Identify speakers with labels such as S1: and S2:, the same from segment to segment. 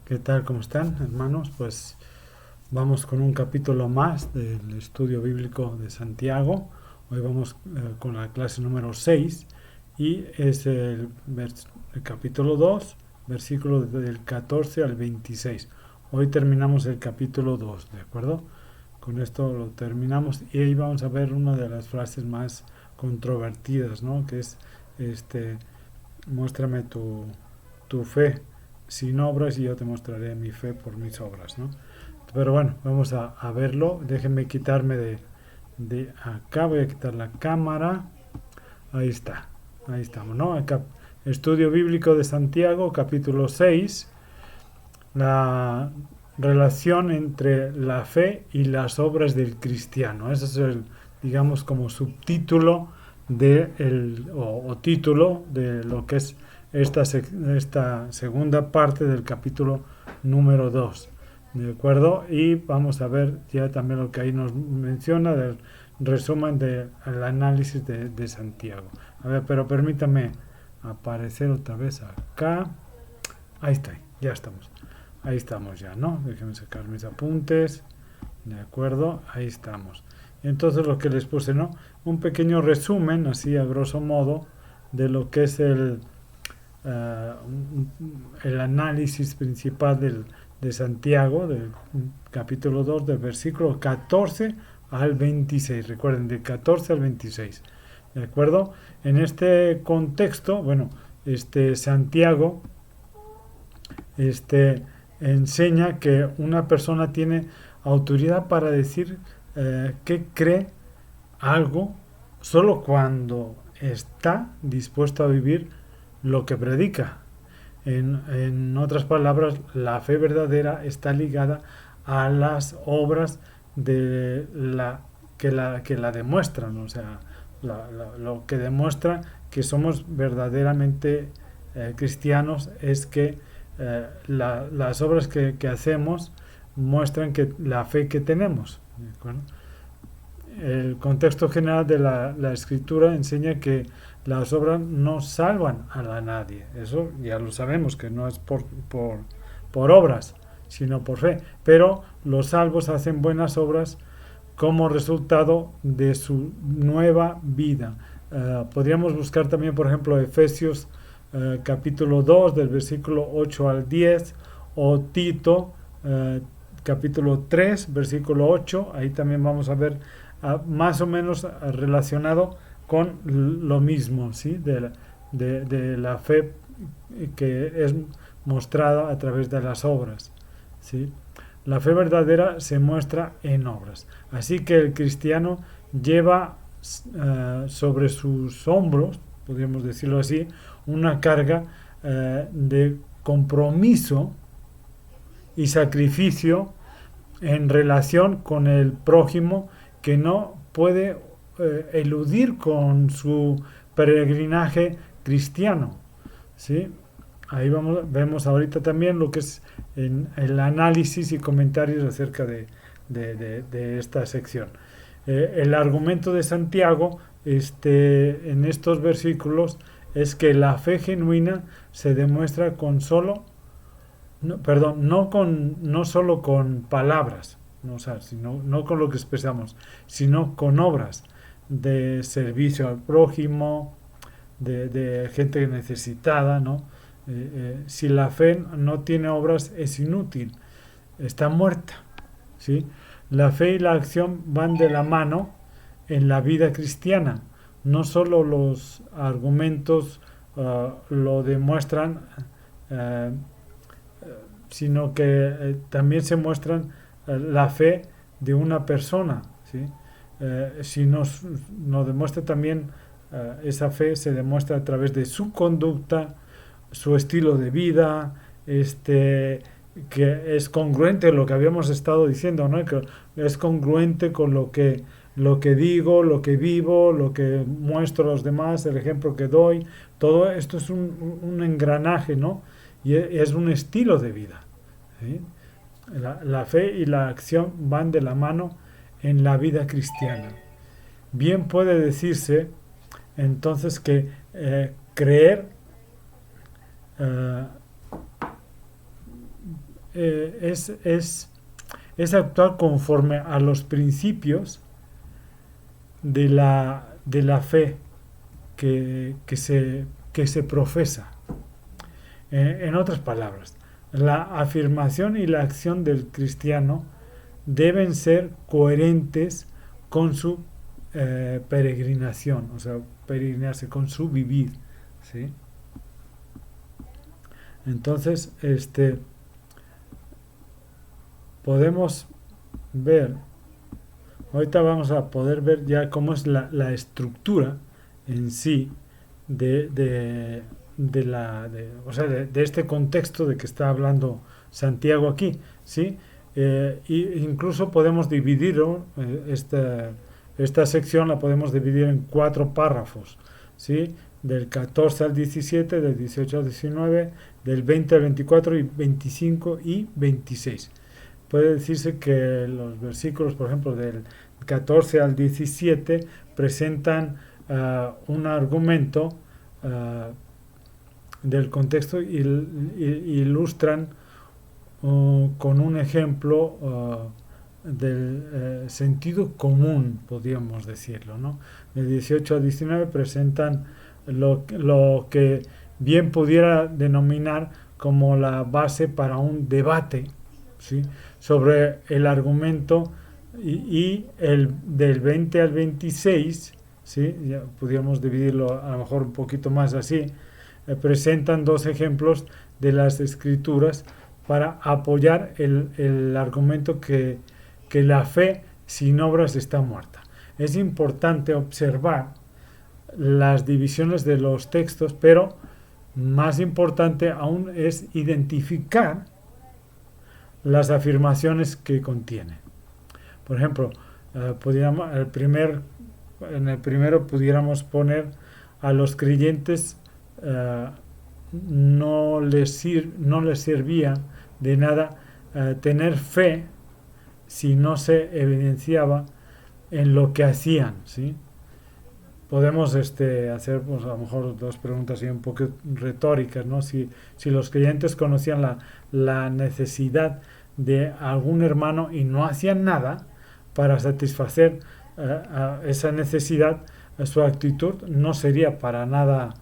S1: ¿Qué tal? ¿Cómo están, hermanos? Pues vamos con un capítulo más del estudio bíblico de Santiago. Hoy vamos con la clase número 6 y es el capítulo 2, versículo del 14 al 26. Hoy terminamos el capítulo 2, ¿de acuerdo? Con esto lo terminamos y ahí vamos a ver una de las frases más controvertidas, ¿no? Que es, este, muéstrame tu fe sin obras y yo te mostraré mi fe por mis obras, ¿no? Pero bueno, vamos a verlo. Déjenme quitarme de acá, voy a quitar la cámara. Ahí está, ahí estamos, ¿no? Acá, Estudio Bíblico de Santiago, capítulo 6, la relación entre la fe y las obras del cristiano. Ese es el, digamos, como subtítulo o título de lo que es esta segunda parte del capítulo número 2. ¿De acuerdo? Y vamos a ver ya también lo que ahí nos menciona del resumen del análisis de Santiago. A ver, pero permítame aparecer otra vez acá. Ahí está, ya estamos. Ahí estamos ya, ¿no? Déjenme sacar mis apuntes. De acuerdo, ahí estamos. Entonces lo que les puse, ¿no? Un pequeño resumen, así a grosso modo, de lo que es el análisis principal de Santiago, del capítulo 2 del versículo 14 al 26. Recuerden, de 14 al 26. ¿De acuerdo? En este contexto, bueno, Santiago enseña que una persona tiene autoridad para decir que cree algo solo cuando está dispuesto a vivir lo que predica. En otras palabras, la fe verdadera está ligada a las obras de que la demuestran, o sea, lo que demuestra que somos verdaderamente cristianos es que las obras que hacemos muestran que la fe que tenemos. ¿De acuerdo? El contexto general de la escritura enseña que las obras no salvan a la nadie. Eso ya lo sabemos, que no es por obras, sino por fe. Pero los salvos hacen buenas obras como resultado de su nueva vida. Podríamos buscar también, por ejemplo, Efesios capítulo 2, del versículo 8 al 10, o Tito capítulo 3, versículo 8. Ahí también vamos a ver más o menos relacionado con lo mismo, ¿sí? De la fe que es mostrada a través de las obras, ¿sí? La fe verdadera se muestra en obras. Así que el cristiano lleva sobre sus hombros, podríamos decirlo así, una carga de compromiso y sacrificio en relación con el prójimo que no puede eludir con su peregrinaje cristiano, ¿sí? Ahí vemos ahorita también lo que es el análisis y comentarios acerca de esta sección. El argumento de Santiago en estos versículos es que la fe genuina se demuestra con solo, no, perdón, no solo con palabras, no, o sea, no con lo que expresamos, sino con obras de servicio al prójimo, de gente necesitada, ¿no? Si la fe no tiene obras es inútil, está muerta, ¿sí? La fe y la acción van de la mano en la vida cristiana. No solo los argumentos lo demuestran, uh, sino que también se muestran la fe de una persona, ¿sí? Si nos demuestra también esa fe, se demuestra a través de su conducta, su estilo de vida, que es congruente lo que habíamos estado diciendo, ¿no? Que es congruente con lo que digo, lo que vivo, lo que muestro a los demás, el ejemplo que doy. Todo esto es un engranaje, ¿no? Y es un estilo de vida, ¿sí? La fe y la acción van de la mano en la vida cristiana. Bien puede decirse entonces que creer, eh, es actuar conforme a los principios de la fe que se profesa. En otras palabras, la afirmación y la acción del cristiano deben ser coherentes con su peregrinación, o sea, peregrinarse, con su vivir, ¿sí? Entonces, podemos ver, ahorita vamos a poder ver ya cómo es la estructura en sí o sea, de este contexto de que está hablando Santiago aquí, ¿sí? Y incluso podemos dividirlo, esta sección la podemos dividir en 4 párrafos, ¿sí? Del 14 al 17, del 18 al 19, del 20 al 24 y 25 y 26. Puede decirse que los versículos, por ejemplo, del 14 al 17 presentan un argumento del contexto y ilustran con un ejemplo del sentido común, podríamos decirlo, ¿no? De 18 a 19 presentan lo que bien pudiera denominar como la base para un debate, ¿sí? Sobre el argumento y el del 20 al 26, ¿sí? Ya podríamos dividirlo a lo mejor un poquito más así. Presentan 2 ejemplos de las escrituras para apoyar el argumento que la fe sin obras está muerta. Es importante observar las divisiones de los textos, pero más importante aún es identificar las afirmaciones que contiene. Por ejemplo, en el primero pudiéramos poner a los creyentes no les servía de nada tener fe si no se evidenciaba en lo que hacían, ¿sí? Podemos hacer pues, a lo mejor 2 preguntas un poco retóricas, ¿no? Si los creyentes conocían la necesidad de algún hermano y no hacían nada para satisfacer esa necesidad, su actitud no sería para nada,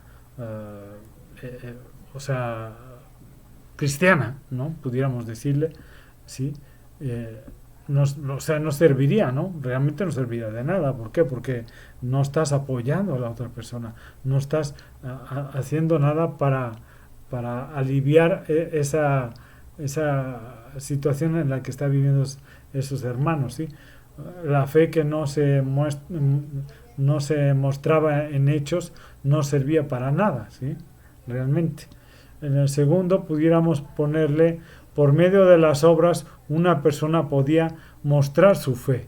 S1: o sea, cristiana, ¿no? Pudiéramos decirle, ¿sí? O sea, no serviría, ¿no? Realmente no serviría de nada. ¿Por qué? Porque no estás apoyando a la otra persona, no estás haciendo nada para aliviar esa situación en la que están viviendo esos hermanos, ¿sí? La fe que no se mostraba en hechos no servía para nada, ¿sí? Realmente. En el segundo pudiéramos ponerle, por medio de las obras, una persona podía mostrar su fe.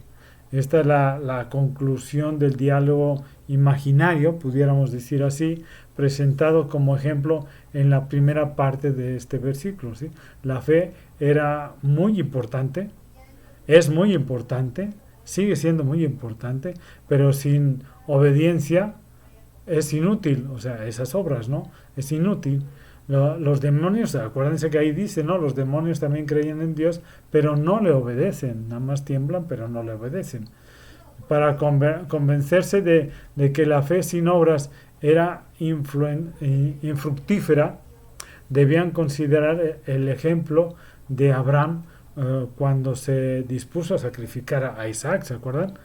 S1: Esta es la conclusión del diálogo imaginario, pudiéramos decir así, presentado como ejemplo en la primera parte de este versículo, ¿sí? La fe era muy importante, es muy importante, sigue siendo muy importante, pero sin obediencia es inútil, o sea, esas obras, ¿no? Es inútil. Los demonios, acuérdense que ahí dice, ¿no? Los demonios también creían en Dios, pero no le obedecen, nada más tiemblan, pero no le obedecen. Para convencerse de que la fe sin obras era infructífera, debían considerar el ejemplo de Abraham cuando se dispuso a sacrificar a Isaac, ¿se acuerdan?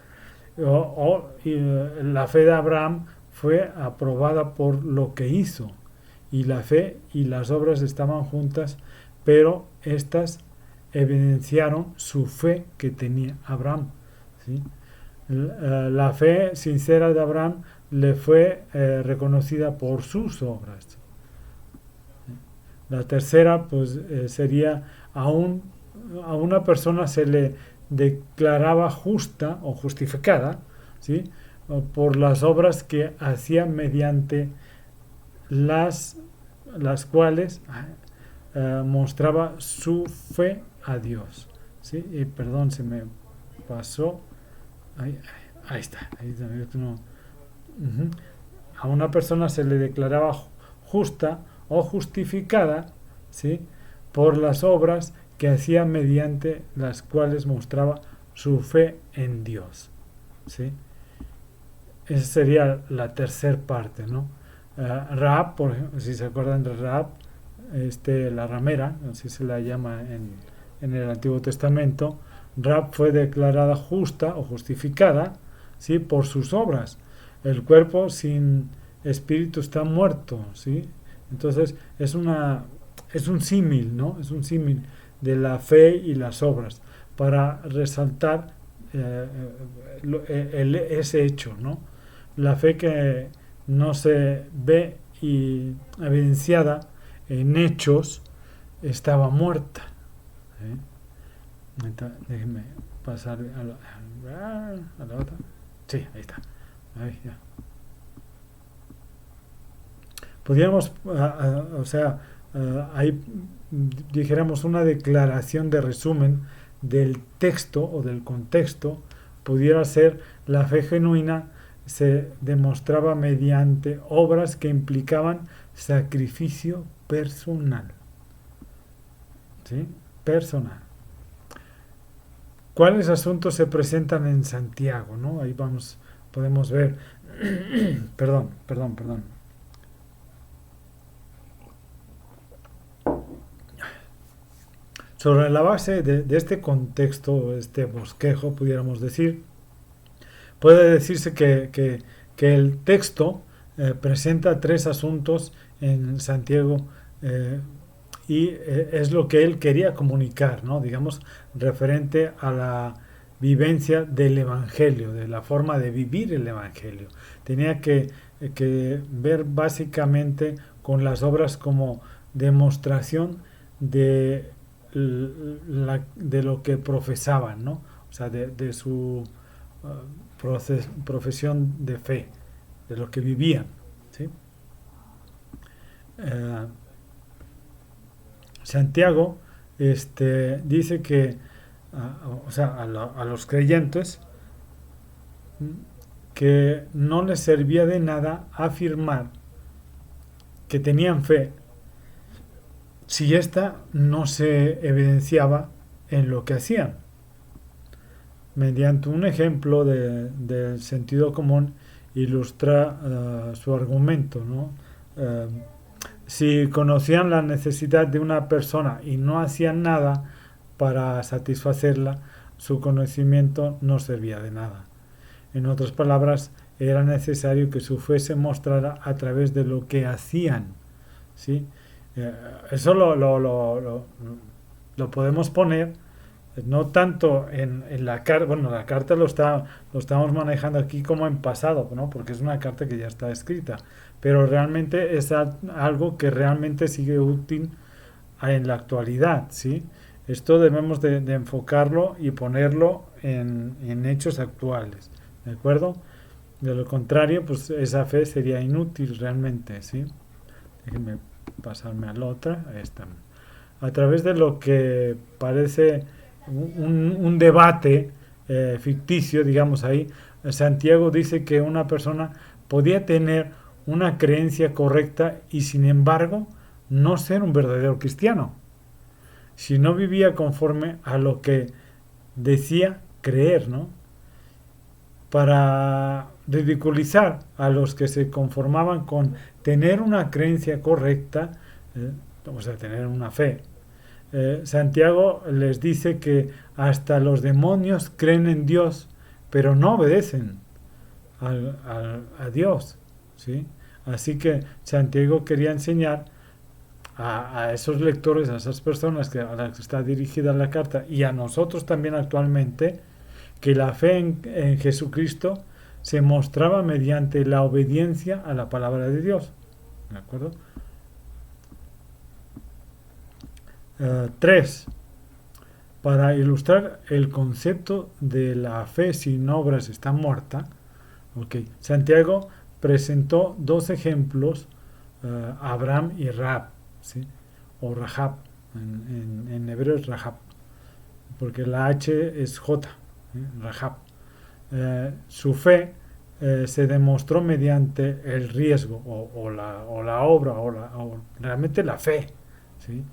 S1: La fe de Abraham fue aprobada por lo que hizo, y la fe y las obras estaban juntas, pero estas evidenciaron su fe que tenía Abraham, ¿sí? La fe sincera de Abraham le fue reconocida por sus obras. La tercera pues sería a una persona se le declaraba justa o justificada, ¿sí? Por las obras que hacía mediante las cuales mostraba su fe a Dios, ¿sí? Y perdón, se me pasó. Ahí está. No. A una persona se le declaraba justa o justificada, ¿sí? Por las obras que hacía mediante las cuales mostraba su fe en Dios. ¿Sí? Esa sería la tercera parte, ¿no? Rahab, por ejemplo, si se acuerdan de Rahab, la ramera, así se la llama en el Antiguo Testamento. Rahab fue declarada justa o justificada, ¿sí? Por sus obras. El cuerpo sin espíritu está muerto, ¿sí? Entonces es un símil, ¿no? Es un símil de la fe y las obras para resaltar ese hecho, ¿no? La fe que no se ve y evidenciada en hechos estaba muerta. ¿Eh? Déjenme pasar a la otra. Sí, ahí está. Ahí, ya. Podríamos, o sea, ahí dijéramos una declaración de resumen del texto o del contexto, pudiera ser la fe genuina se demostraba mediante obras que implicaban sacrificio personal. ¿Sí? Personal. ¿Cuáles asuntos se presentan en Santiago? ¿No? Ahí podemos ver. Perdón. Sobre la base de este contexto, este bosquejo, pudiéramos decir, puede decirse que el texto presenta tres asuntos en Santiago y es lo que él quería comunicar, ¿no? Digamos, referente a la vivencia del Evangelio, de la forma de vivir el Evangelio. Tenía que ver básicamente con las obras como demostración de lo que profesaban, ¿no? O sea, de su profesión de fe, de lo que vivían, ¿sí? Eh, Santiago dice que, o sea, a los creyentes, que no les servía de nada afirmar que tenían fe si ésta no se evidenciaba en lo que hacían. Mediante un ejemplo del sentido común ilustra su argumento, ¿no? Si conocían la necesidad de una persona y no hacían nada para satisfacerla, su conocimiento no servía de nada. En otras palabras, era necesario que su fe se mostrara a través de lo que hacían, ¿sí? Eso lo podemos poner no tanto en la carta. Bueno, la carta lo estamos manejando aquí como en pasado, ¿no? Porque es una carta que ya está escrita, pero realmente es algo que realmente sigue útil en la actualidad, ¿sí? Esto debemos de enfocarlo y ponerlo en hechos actuales, ¿de acuerdo? De lo contrario, pues esa fe sería inútil realmente, ¿sí? Déjenme pasarme a la otra. Ahí está. A través de lo que parece un debate ficticio, digamos ahí, Santiago dice que una persona podía tener una creencia correcta y sin embargo no ser un verdadero cristiano, si no vivía conforme a lo que decía creer, ¿no? Para ridiculizar a los que se conformaban con tener una creencia correcta, o sea, tener una fe. Santiago les dice que hasta los demonios creen en Dios, pero no obedecen a Dios, ¿sí? Así que Santiago quería enseñar a esos lectores, a esas personas a las que está dirigida la carta y a nosotros también actualmente, que la fe en Jesucristo se mostraba mediante la obediencia a la palabra de Dios. ¿De acuerdo? 3. Para ilustrar el concepto de la fe sin obras está muerta, okay, Santiago presentó dos ejemplos, Abraham y Rahab, ¿sí? O Rahab, en hebreo es Rahab, porque la H es J, Rahab. Su fe se demostró mediante el riesgo o la obra o realmente la fe, ¿sí?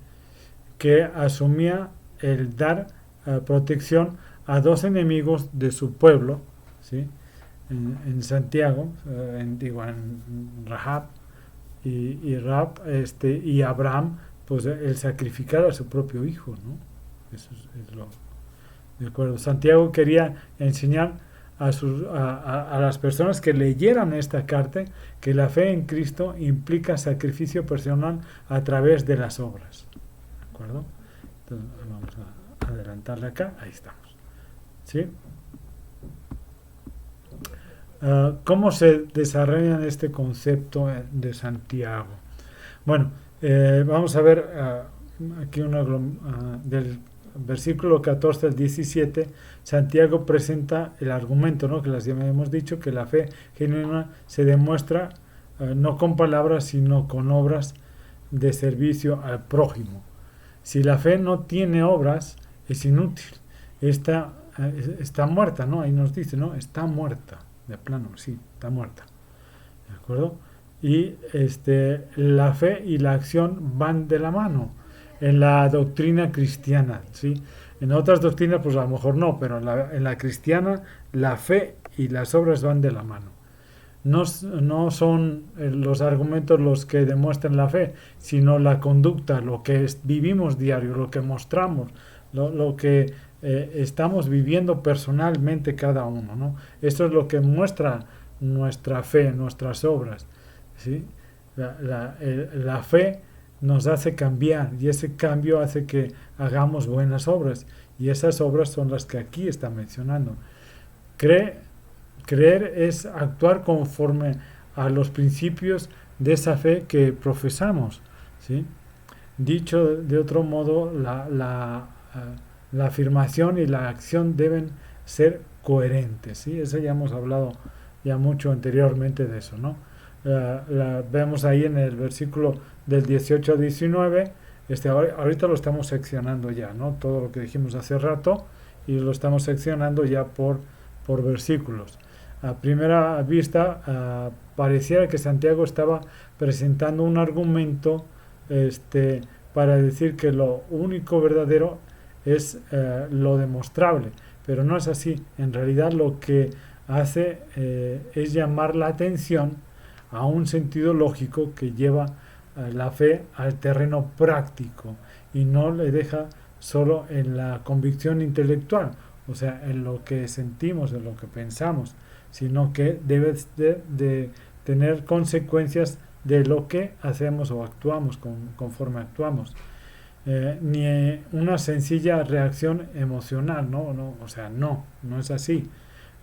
S1: Que asumía el dar protección a dos enemigos de su pueblo, ¿sí? En Santiago, en Rahab y Abraham, pues el sacrificar a su propio hijo, ¿no? Eso es lo de acuerdo. Santiago quería enseñar a las personas que leyeran esta carta que la fe en Cristo implica sacrificio personal a través de las obras. ¿De acuerdo? Entonces, vamos a adelantarle acá. Ahí estamos. ¿Sí? ¿Cómo se desarrolla este concepto de Santiago? Bueno, vamos a ver aquí del versículo 14 al 17. Santiago presenta el argumento, ¿no? Que les hemos dicho, que la fe genuina se demuestra no con palabras, sino con obras de servicio al prójimo. Si la fe no tiene obras, es inútil. Está muerta, ¿no? Ahí nos dice, ¿no? Está muerta. De plano, sí, está muerta. ¿De acuerdo? Y la fe y la acción van de la mano en la doctrina cristiana, ¿sí? En otras doctrinas, pues a lo mejor no, pero en la cristiana la fe y las obras van de la mano. No son los argumentos los que demuestran la fe, sino la conducta, lo que vivimos diario, lo que mostramos, lo que estamos viviendo personalmente cada uno, ¿no? Esto es lo que muestra nuestra fe, nuestras obras, ¿sí? La fe nos hace cambiar y ese cambio hace que hagamos buenas obras y esas obras son las que aquí está mencionando. Creer es actuar conforme a los principios de esa fe que profesamos, ¿sí? Dicho de otro modo, la afirmación y la acción deben ser coherentes, ¿sí? Eso ya hemos hablado ya mucho anteriormente de eso, ¿no? Vemos ahí en el versículo del 18 al 19, ahorita lo estamos seccionando ya, ¿no? Todo lo que dijimos hace rato y lo estamos seccionando ya por versículos. A primera vista pareciera que Santiago estaba presentando un argumento para decir que lo único verdadero es lo demostrable, pero no es así. En realidad lo que hace es llamar la atención a un sentido lógico que lleva la fe al terreno práctico y no le deja solo en la convicción intelectual, o sea, en lo que sentimos, en lo que pensamos, sino que debe de tener consecuencias de lo que hacemos o actuamos conforme actuamos. Ni una sencilla reacción emocional, o sea, no es así.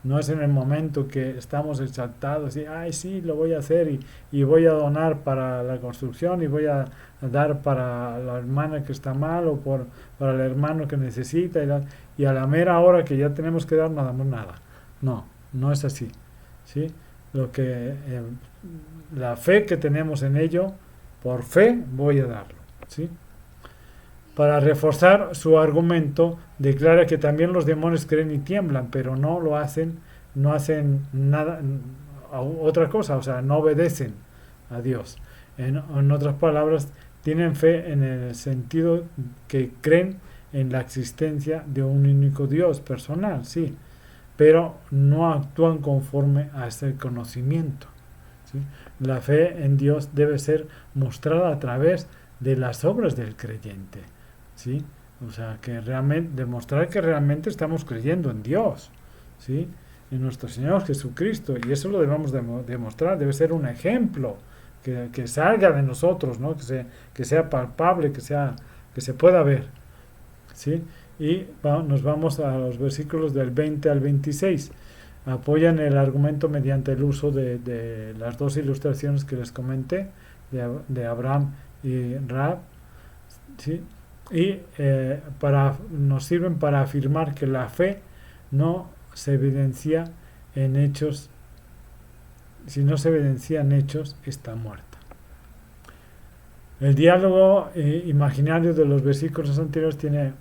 S1: No es en el momento que estamos exaltados y, ay, sí, lo voy a hacer y voy a donar para la construcción y voy a dar para la hermana que está mal o para el hermano que necesita y a la mera hora que ya tenemos que dar no damos nada. No es así, ¿sí? La fe que tenemos en ello, por fe voy a darlo, ¿sí? Para reforzar su argumento, declara que también los demonios creen y tiemblan, pero no hacen nada, otra cosa, o sea, no obedecen a Dios. En otras palabras, tienen fe en el sentido que creen en la existencia de un único Dios personal, sí, pero no actúan conforme a ese conocimiento, ¿sí? La fe en Dios debe ser mostrada a través de las obras del creyente, ¿sí? O sea, que realmente demostrar que realmente estamos creyendo en Dios, ¿sí? En nuestro Señor Jesucristo, y eso lo debemos demostrar, debe ser un ejemplo que salga de nosotros, ¿no? Que sea palpable, que se pueda ver, ¿sí? Y nos vamos a los versículos del 20 al 26. Apoyan el argumento mediante el uso de las dos ilustraciones que les comenté, de Abraham y Rahab, ¿sí? Y nos sirven para afirmar que la fe no se evidencia en hechos. Si no se evidencia en hechos, está muerta. El diálogo imaginario de los versículos anteriores tiene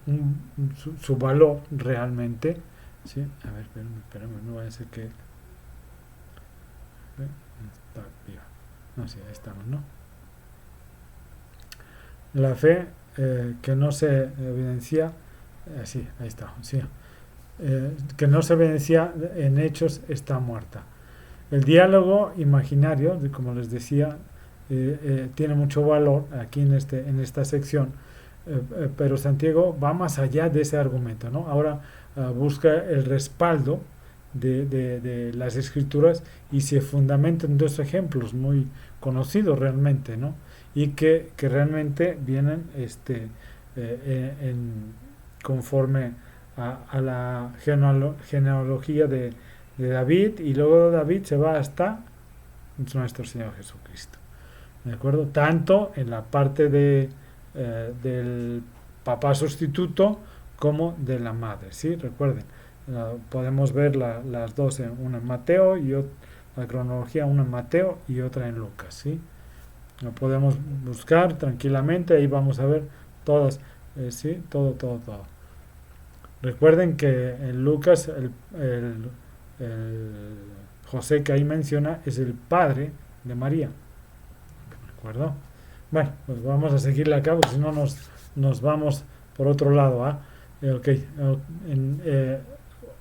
S1: su valor realmente, ¿sí? A ver, espérame, no vaya a ser que está viva. No, sí, ahí estamos, ¿no? La fe que no se evidencia Sí, ahí está. Sí. Que no se evidencia en hechos está muerta. El diálogo imaginario, como les decía, tiene mucho valor aquí en esta sección, pero Santiago va más allá de ese argumento, ¿no? Ahora busca el respaldo de las escrituras y se fundamenta en dos ejemplos muy conocidos realmente, ¿no? Y que realmente vienen conforme a la genealogía de David, y luego David se va hasta nuestro Señor Jesucristo. ¿De acuerdo? Tanto en la parte del papá sustituto como de la madre, ¿sí? Recuerden, podemos ver las dos, una en Mateo y la cronología, una en Mateo y otra en Lucas, ¿sí? Lo podemos buscar tranquilamente, ahí vamos a ver todas, ¿sí? Todo. Recuerden que en Lucas el José que ahí menciona es el padre de María. ¿De acuerdo? Bueno, pues vamos a seguirle acá porque si no nos vamos por otro lado. Okay.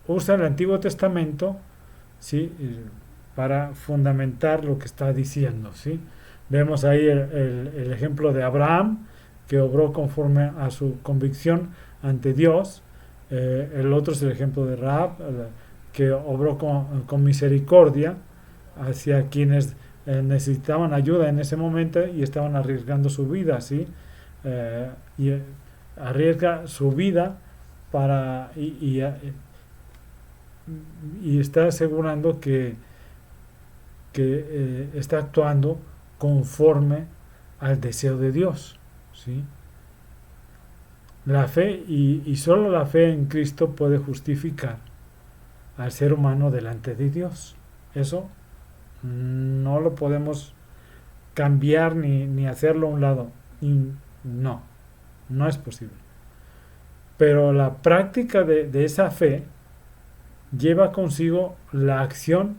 S1: Usa el Antiguo Testamento, ¿sí? Para fundamentar lo que está diciendo, ¿sí? Vemos ahí el ejemplo de Abraham, que obró conforme a su convicción ante Dios. El otro es el ejemplo de Rahab, que obró con misericordia hacia quienes necesitaban ayuda en ese momento y estaban arriesgando su vida, ¿sí? Y arriesga su vida para y está asegurando que está actuando conforme al deseo de Dios, ¿sí? La fe y solo la fe en Cristo puede justificar al ser humano delante de Dios. Eso no lo podemos cambiar ni hacerlo a un lado. Y no es posible. Pero la práctica de esa fe lleva consigo la acción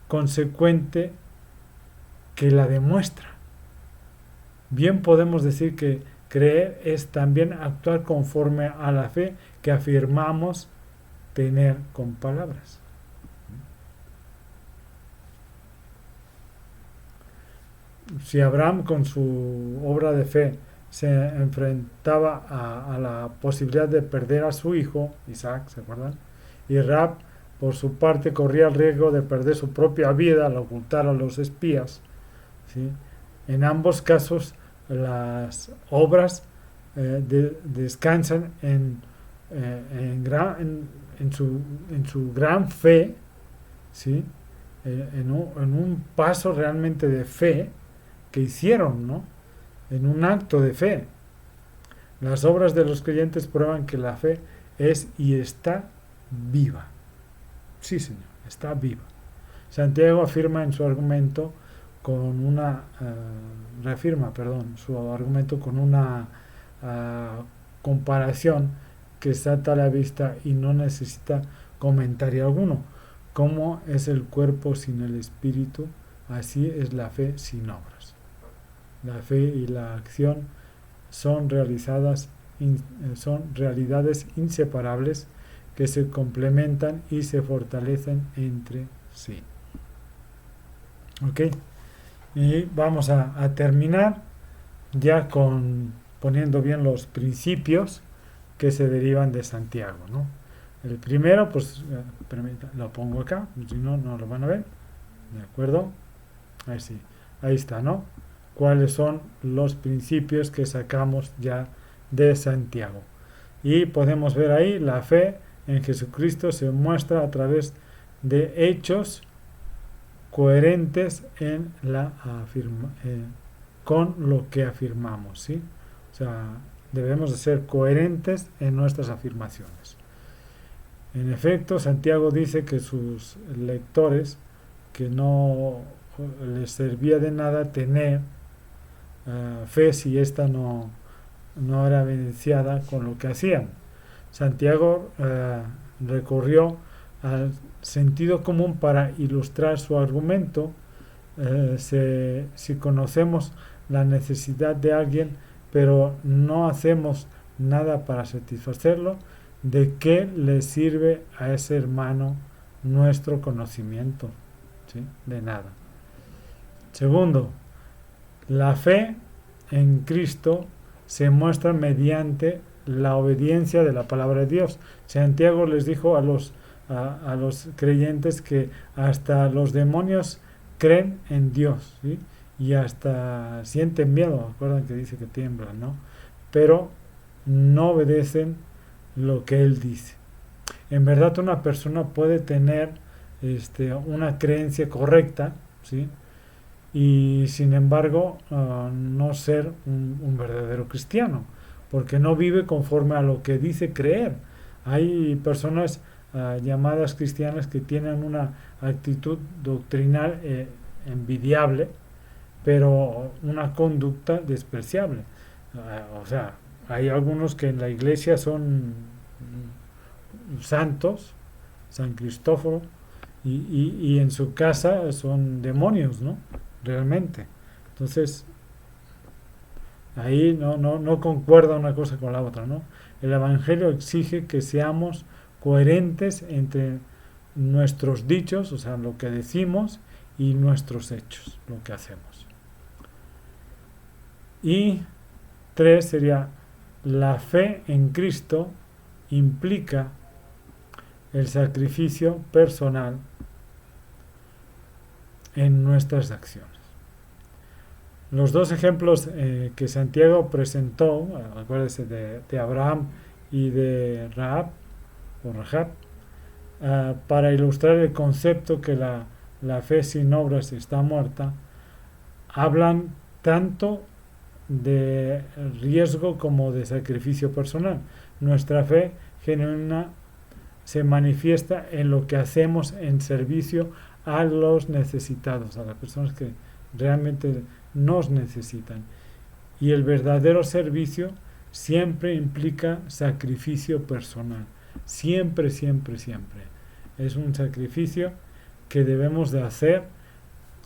S1: consecuente que la demuestra. Bien podemos decir que creer es también actuar conforme a la fe que afirmamos tener con palabras. Si Abraham con su obra de fe se enfrentaba a la posibilidad de perder a su hijo, Isaac, ¿se acuerdan? Y Rahab, por su parte, corría el riesgo de perder su propia vida al ocultar a los espías, ¿sí? En ambos casos, las obras descansan en su gran fe, ¿sí? En un paso realmente de fe que hicieron, ¿no? En un acto de fe. Las obras de los creyentes prueban que la fe es y está viva. Sí, Señor, está viva. Santiago afirma en su argumento su argumento con una comparación que salta a la vista y no necesita comentario alguno. Como es el cuerpo sin el espíritu, así es la fe sin obras. La fe y la acción son son realidades inseparables que se complementan y se fortalecen entre sí. ¿Ok? Y vamos a terminar ya poniendo bien los principios que se derivan de Santiago, ¿no? El primero, pues, lo pongo acá, si no, no lo van a ver. ¿De acuerdo? Ahí sí, ahí está, ¿no? ¿Cuáles son los principios que sacamos ya de Santiago? Y podemos ver ahí la fe en Jesucristo se muestra a través de hechos coherentes con lo que afirmamos, ¿sí? O sea, debemos de ser coherentes en nuestras afirmaciones. En efecto, Santiago dice que sus lectores, que no les servía de nada tener fe si ésta no era evidenciada con lo que hacían. Santiago recurrió al sentido común para ilustrar su argumento. Si conocemos la necesidad de alguien, pero no hacemos nada para satisfacerlo, ¿de qué le sirve a ese hermano nuestro conocimiento? ¿Sí? De nada. Segundo, la fe en Cristo se muestra mediante la obediencia de la palabra de Dios. Santiago les dijo a los creyentes que hasta los demonios creen en Dios, ¿sí? Y hasta sienten miedo, acuerdan que dice que tiemblan, ¿no? Pero no obedecen lo que Él dice. En verdad una persona puede tener una creencia correcta, ¿sí? Y sin embargo no ser un verdadero cristiano, porque no vive conforme a lo que dice creer. Hay personas llamadas cristianas que tienen una actitud doctrinal envidiable, pero una conducta despreciable. O sea, hay algunos que en la iglesia son santos, San Cristóforo, y en su casa son demonios, ¿no? Realmente. Entonces, ahí no concuerda una cosa con la otra, ¿no? El Evangelio exige que seamos coherentes entre nuestros dichos, o sea, lo que decimos, y nuestros hechos, lo que hacemos. Y 3 sería, la fe en Cristo implica el sacrificio personal en nuestras acciones. Los dos ejemplos que Santiago presentó, acuérdense de Abraham y de Rahab, para ilustrar el concepto que la fe sin obras está muerta, hablan tanto de riesgo como de sacrificio personal. Nuestra fe genuina se manifiesta en lo que hacemos en servicio a los necesitados, a las personas que realmente nos necesitan. Y el verdadero servicio siempre implica sacrificio personal. Siempre, siempre, siempre. Es un sacrificio que debemos de hacer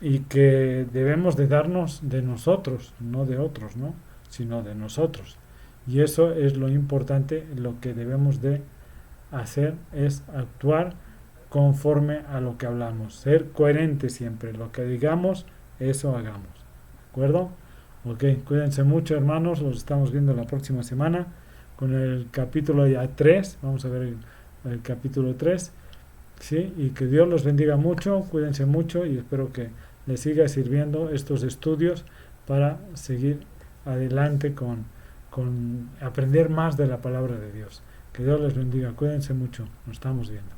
S1: y que debemos de darnos de nosotros, no de otros, ¿no? Sino de nosotros. Y eso es lo importante, lo que debemos de hacer es actuar conforme a lo que hablamos, ser coherente siempre, lo que digamos, eso hagamos, ¿de acuerdo? Ok, cuídense mucho hermanos, los estamos viendo la próxima semana con el capítulo ya 3, vamos a ver el capítulo 3, ¿sí? Y que Dios los bendiga mucho, cuídense mucho y espero que les siga sirviendo estos estudios para seguir adelante con aprender más de la palabra de Dios. Que Dios les bendiga, cuídense mucho, nos estamos viendo.